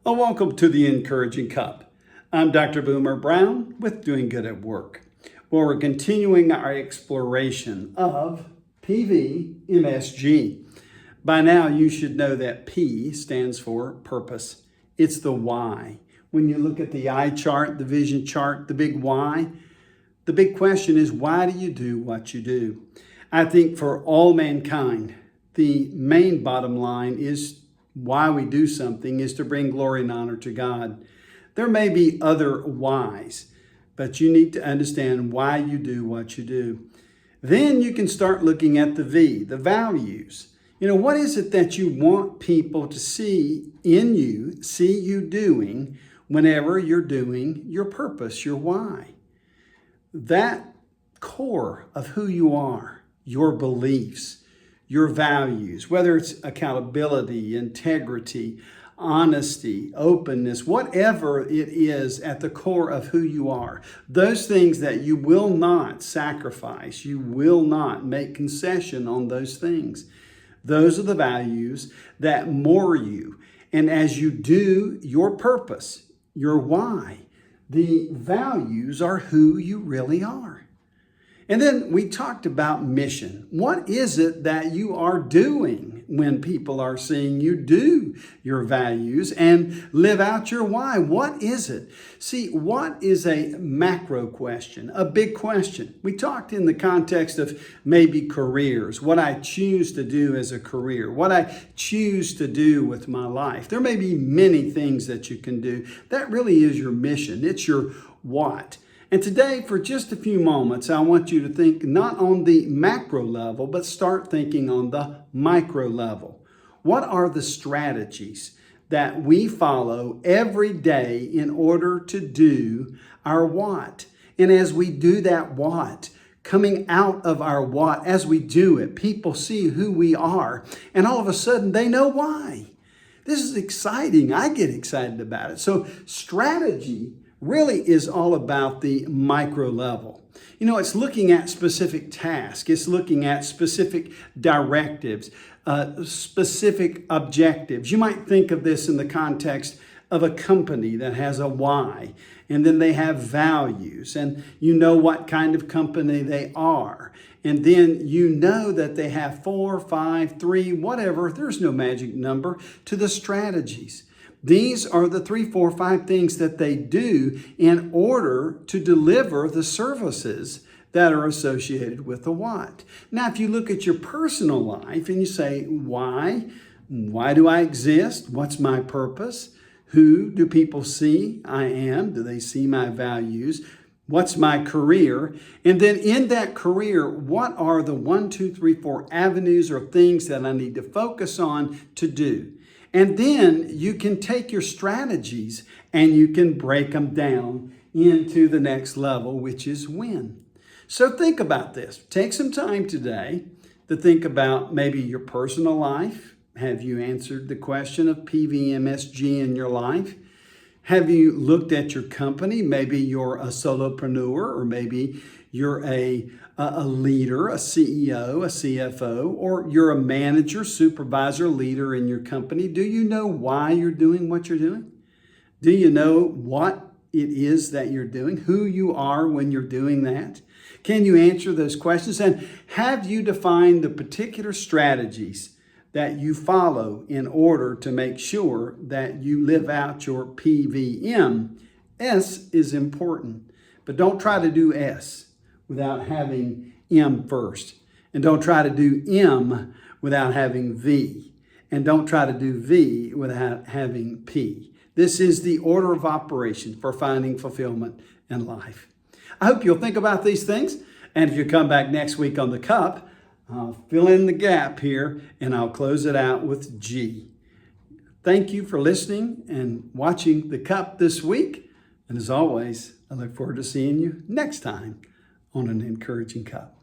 Well, welcome to the Encouraging Cup. I'm Dr. Boomer Brown with Doing Good at Work, where we're continuing our exploration of PVMSG. By now, you should know that P stands for purpose. It's the why. When you look at the eye chart, the vision chart, the big why, the big question is, why do you do what you do? I think for all mankind, the main bottom line is why we do something is to bring glory and honor to God. There may be other whys, but you need to understand why you do what you do. Then you can start looking at the V, the values. What is it that you want people to see in you, see you doing whenever you're doing your purpose, your why? That core of who you are, your beliefs, your values, whether it's accountability, integrity, honesty, openness, whatever it is at the core of who you are, those things that you will not sacrifice, you will not make concession on those things. Those are the values that moor you. And as you do your purpose, your why, the values are who you really are. And then we talked about mission. What is it that you are doing when people are seeing you do your values and live out your why? What is it? See, what is a macro question, a big question? We talked in the context of maybe careers, what I choose to do as a career, what I choose to do with my life. There may be many things that you can do. That really is your mission. It's your what. And today, for just a few moments, I want you to think not on the macro level, but start thinking on the micro level. What are the strategies that we follow every day in order to do our what? And as we do that what, coming out of our what, as we do it, people see who we are, and all of a sudden they know why. This is exciting. I get excited about it. So strategy really is all about the micro level. It's looking at specific tasks. It's looking at specific directives, specific objectives. You might think of this in the context of a company that has a why, and then they have values, and you know what kind of company they are. And then you know that they have 4, 5, 3, whatever. There's no magic number to the strategies. These are the 3, 4, 5 things that they do in order to deliver the services that are associated with the what. Now, if you look at your personal life and you say, why? Why do I exist? What's my purpose? Who do people see I am? Do they see my values? What's my career? And then in that career, what are the 1, 2, 3, 4 avenues or things that I need to focus on to do? And then you can take your strategies and you can break them down into the next level, which is win. So think about this. Take some time today to think about maybe your personal life. Have you answered the question of PVMSG in your life? Have you looked at your company? Maybe you're a solopreneur, or maybe you're a leader, a CEO, a CFO, or you're a manager, supervisor, leader in your company. Do you know why you're doing what you're doing? Do you know what it is that you're doing, who you are when you're doing that? Can you answer those questions? And have you defined the particular strategies that you follow in order to make sure that you live out your PVM? S is important, but don't try to do S without having M first. And don't try to do M without having V. And don't try to do V without having P. This is the order of operation for finding fulfillment in life. I hope you'll think about these things. And if you come back next week on the Cup, I'll fill in the gap here and I'll close it out with G. Thank you for listening and watching the Cup this week. And as always, I look forward to seeing you next time on an Encouraging Cup.